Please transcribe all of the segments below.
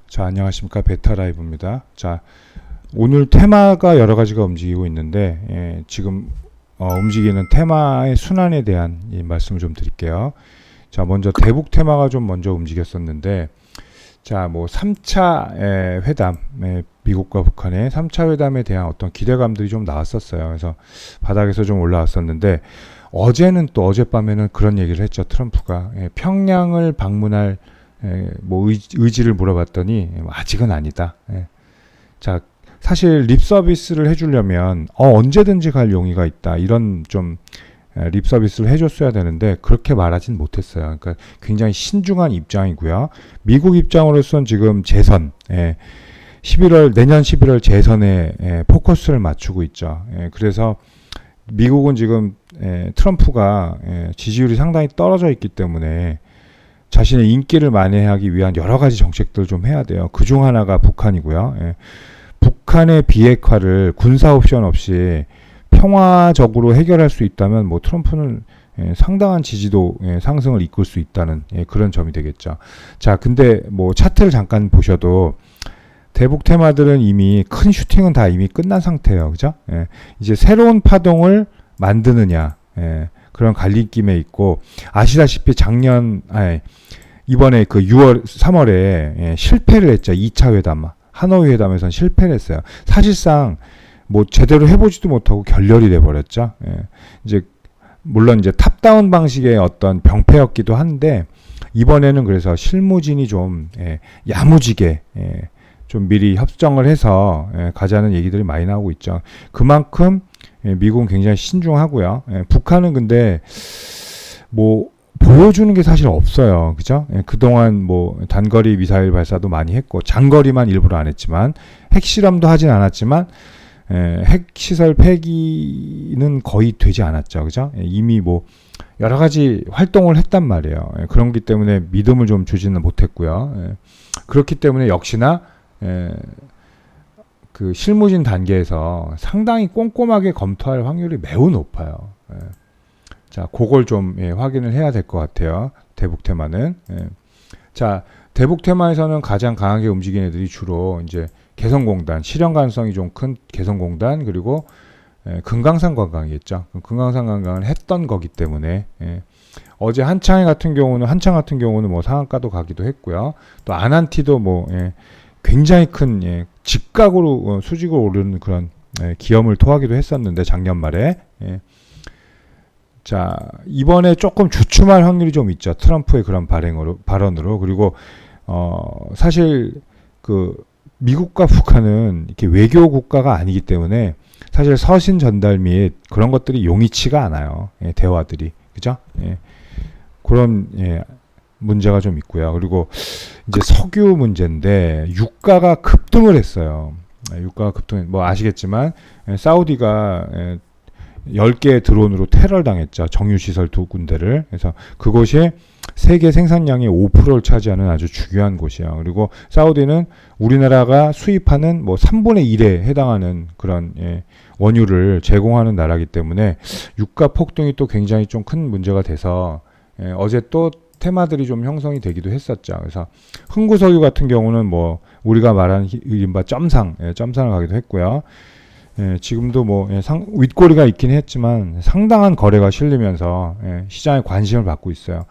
자, 안녕하십니까, 베타라이브입니다. 자, 오늘 테마가 여러 가지가 움직이고 있는데 지금 움직이는 테마의 순환에 대한 말씀을 좀 드릴게요. 자, 먼저 대북 테마가 좀 먼저 움직였었는데, 자, 뭐 3차 회담, 미국과 북한의 3차 회담에 대한 어떤 기대감들이 좀 나왔었어요. 그래서 바닥에서 좀 올라왔었는데, 어제는 또 어젯밤에는 그런 얘기를 했죠. 트럼프가 평양을 방문할 뭐 의지를 물어봤더니 아직은 아니다. 자, 사실 립 서비스를 해주려면 언제든지 갈 용의가 있다, 이런 좀 립 서비스를 해줬어야 되는데 그렇게 말하진 못했어요. 그러니까 굉장히 신중한 입장이고요. 미국 입장으로서는 지금 재선, 내년 11월 재선에 포커스를 맞추고 있죠. 그래서 미국은 지금 트럼프가 지지율이 상당히 떨어져 있기 때문에 자신의 인기를 만회하기 위한 여러 가지 정책들을 좀 해야 돼요. 그중 하나가 북한이고요. 북한의 비핵화를 군사 옵션 없이 평화적으로 해결할 수 있다면 뭐 트럼프는 상당한 지지도 상승을 이끌 수 있다는 그런 점이 되겠죠. 자, 근데 뭐 차트를 잠깐 보셔도 대북 테마들은 이미 큰 슈팅은 다 이미 끝난 상태예요. 그죠? 이제 새로운 파동을 만드느냐, 그런 갈림길에 있고, 아시다시피 이번에 그 3월에 실패를 했죠. 2차 회담, 하노이 회담에서는 실패를 했어요. 사실상 뭐 제대로 해보지도 못하고 결렬이 돼버렸죠. 이제 물론 이제 탑다운 방식의 어떤 병폐였기도 한데, 이번에는 그래서 실무진이 좀 야무지게 좀 미리 협정을 해서 가자는 얘기들이 많이 나오고 있죠. 그만큼 미국은 굉장히 신중하고요. 북한은 근데 뭐 보여주는 게 사실 없어요. 그죠? 그동안 뭐 단거리 미사일 발사도 많이 했고, 장거리만 일부러 안 했지만, 핵실험도 하진 않았지만, 핵시설 폐기는 거의 되지 않았죠. 그죠? 이미 뭐 여러 가지 활동을 했단 말이에요. 그런 기 때문에 믿음을 좀 주지는 못했고요. 그렇기 때문에 역시나 그 실무진 단계에서 상당히 꼼꼼하게 검토할 확률이 매우 높아요. 자, 그걸 좀 확인을 해야 될 것 같아요. 대북 테마는. 자, 대북 테마에서는 가장 강하게 움직이는 애들이 주로 이제 개성공단, 실현 가능성이 좀 큰 개성공단, 그리고 금강산 관광이겠죠. 금강산 관광을 했던 거기 때문에 어제 한창 같은 경우는 뭐 상한가도 가기도 했고요. 또 아난티도 뭐 굉장히 큰 직각으로 수직으로 오르는 그런 기염을 토하기도 했었는데, 작년 말에. 자, 이번에 조금 주춤할 확률이 좀 있죠. 트럼프의 그런 발언으로. 그리고 사실 그 미국과 북한은 이렇게 외교 국가가 아니기 때문에 사실 서신 전달 및 그런 것들이 용이치가 않아요. 대화들이. 그죠? 그런 문제가 좀 있고요. 그리고 이제 석유 문제인데, 유가가 급등을 했어요. 유가가 뭐 아시겠지만 사우디가 10개의 드론으로 테러를 당했죠. 정유시설 2군데를. 그래서 그곳이 세계 생산량의 5%를 차지하는 아주 중요한 곳이에요. 그리고 사우디는 우리나라가 수입하는 뭐 3분의 1에 해당하는 그런 원유를 제공하는 나라이기 때문에 유가 폭등이 또 굉장히 좀 큰 문제가 돼서 어제 또 테마들이 좀 형성이 되기도 했었죠. 그래서 흥구석유 같은 경우는 뭐 우리가 말하는 이른바 점상을 가기도 했고요. 지금도 뭐 윗꼬리가 있긴 했지만 상당한 거래가 실리면서 시장에 관심을 받고 있어요.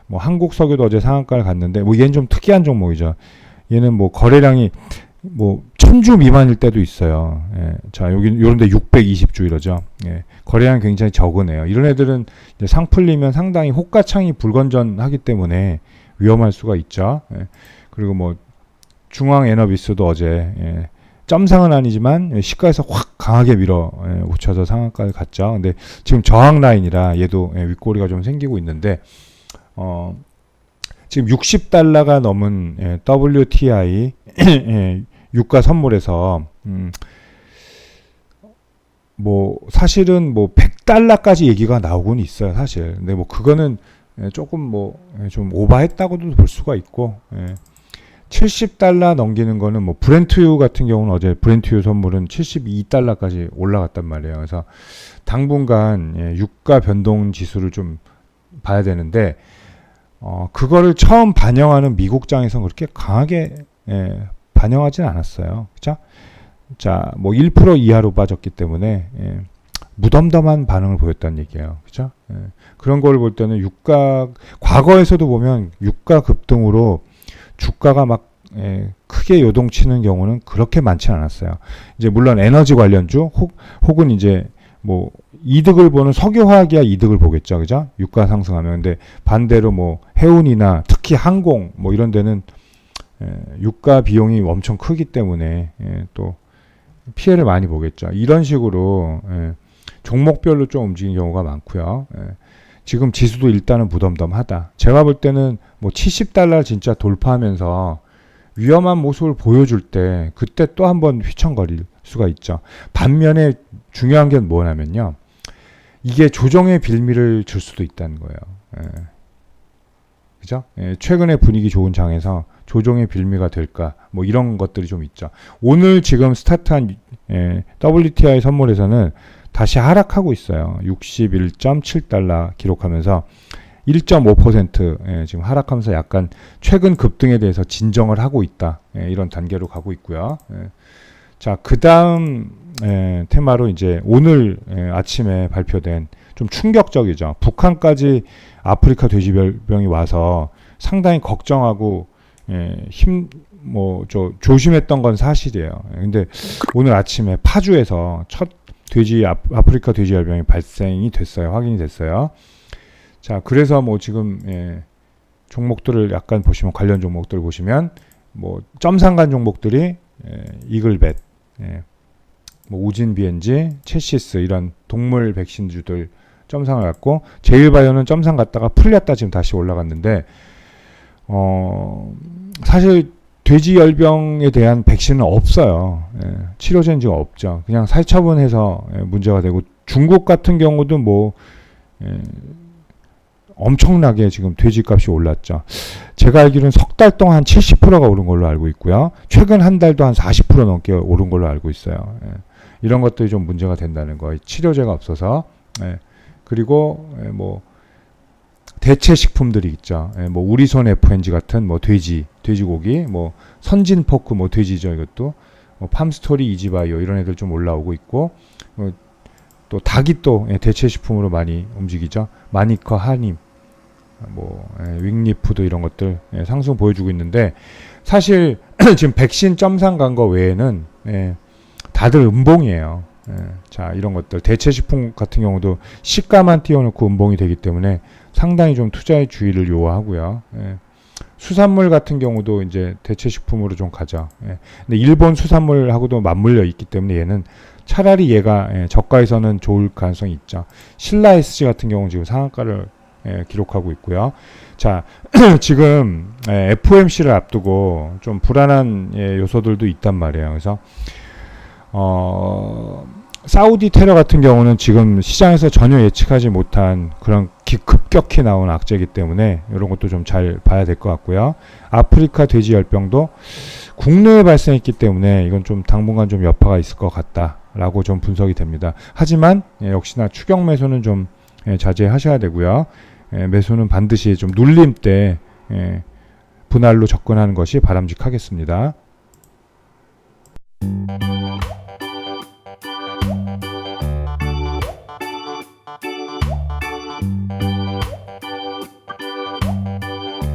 뭐 한국 석유도 어제 상한가를 갔는데, 뭐 얘는 좀 특이한 종목이죠. 얘는 뭐 거래량이 뭐 1000주 미만일 때도 있어요. 자, 여기 요런데 620주 이러죠. 거래량이 굉장히 적으네요. 이런 애들은 이제 상 풀리면 상당히 호가창이 불건전하기 때문에 위험할 수가 있죠. 그리고 뭐 중앙에너비스도 어제 점상은 아니지만 시가에서 확 강하게 밀어붙여서 상한가를 갔죠. 근데 지금 저항 라인이라 얘도 윗꼬리가 좀 생기고 있는데, 지금 $60가 넘은 WTI 유가 선물에서 뭐 사실은 뭐 $100까지 얘기가 나오고는 있어요, 사실. 근데 뭐 그거는 조금 뭐 좀 오버했다고도 볼 수가 있고, $70 넘기는 거는 뭐 브렌트유 같은 경우는 어제 브렌트유 선물은 $72까지 올라갔단 말이에요. 그래서 당분간 유가 변동 지수를 좀 봐야 되는데, 그거를 처음 반영하는 미국장에서는 그렇게 강하게 반영하진 않았어요. 그죠? 자, 뭐 1% 이하로 빠졌기 때문에 무덤덤한 반응을 보였다는 얘기예요. 그죠? 그런 걸 볼 때는 과거에서도 보면 유가 급등으로 주가가 막 크게 요동치는 경우는 그렇게 많지 않았어요. 이제 물론 에너지 관련주 혹은 이제 뭐 이득을 보는 석유화학이야 이득을 보겠죠. 그죠? 유가 상승하면. 근데 반대로 뭐 해운이나 특히 항공 뭐 이런 데는 유가 비용이 엄청 크기 때문에 또 피해를 많이 보겠죠. 이런 식으로 종목별로 좀 움직이는 경우가 많고요. 지금 지수도 일단은 무덤덤하다. 제가 볼 때는 뭐 70달러 진짜 돌파하면서 위험한 모습을 보여줄 때 그때 또 한번 휘청거릴 수가 있죠. 반면에 중요한 게 뭐냐면요. 이게 조정의 빌미를 줄 수도 있다는 거예요. 그죠? 최근에 분위기 좋은 장에서 조정의 빌미가 될까? 뭐 이런 것들이 좀 있죠. 오늘 지금 스타트한 WTI 선물에서는 다시 하락하고 있어요. 61.7달러 기록하면서 1.5% 지금 하락하면서 약간 최근 급등에 대해서 진정을 하고 있다. 이런 단계로 가고 있고요. 자, 그 다음 테마로 이제 오늘 아침에 발표된 좀 충격적이죠. 북한까지 아프리카 돼지열병이 와서 상당히 걱정하고 조심했던 건 사실이에요. 근데 오늘 아침에 파주에서 첫 아프리카 돼지열병이 발생이 됐어요. 확인이 됐어요. 자, 그래서 뭐 지금 종목들을 약간 보시면 관련 종목들을 보시면 뭐 점상간 종목들이 이글벳, 뭐 우진 BNG, 체시스 이런 동물 백신주들 점상을 갔고 제일바이오는 점상 갔다가 풀렸다 지금 다시 올라갔는데 사실 돼지열병에 대한 백신은 없어요. 치료제는 지금 없죠. 그냥 살처분해서 문제가 되고 중국 같은 경우도 뭐 엄청나게 지금 돼지값이 올랐죠. 제가 알기로는 석 달 동안 한 70%가 오른 걸로 알고 있고요. 최근 한 달도 한 40% 넘게 오른 걸로 알고 있어요. 이런 것들이 좀 문제가 된다는 거. 치료제가 없어서. 그리고 뭐 대체 식품들이 있죠. 뭐 우리손 FNG 같은 뭐 돼지고기, 뭐 선진 포크 뭐 돼지죠. 이것도 뭐 팜스토리, 이지바이오 이런 애들 좀 올라오고 있고 또 닭이 또 대체 식품으로 많이 움직이죠. 마니커, 한임, 뭐 윙리푸드 이런 것들 상승 보여주고 있는데 사실 지금 백신 점상 간 거 외에는 다들 음봉이에요. 자, 이런 것들 대체 식품 같은 경우도 시가만 띄워놓고 음봉이 되기 때문에 상당히 좀 투자의 주의를 요하고요. 수산물 같은 경우도 이제 대체 식품으로 좀 가죠. 근데 일본 수산물하고도 맞물려 있기 때문에 얘는 차라리 얘가 저가에서는 좋을 가능성이 있죠. 신라 SG 같은 경우는 지금 상한가를 기록하고 있고요. 자, 지금 FOMC를 앞두고 좀 불안한 요소들도 있단 말이에요. 그래서 사우디 테러 같은 경우는 지금 시장에서 전혀 예측하지 못한 그런 급격히 나온 악재이기 때문에 이런 것도 좀 잘 봐야 될 것 같고요. 아프리카 돼지열병도 국내에 발생했기 때문에 이건 좀 당분간 좀 여파가 있을 것 같다라고 좀 분석이 됩니다. 하지만 역시나 추격 매수는 좀 자제하셔야 되고요. 매수는 반드시 좀 눌림 때 분할로 접근하는 것이 바람직하겠습니다.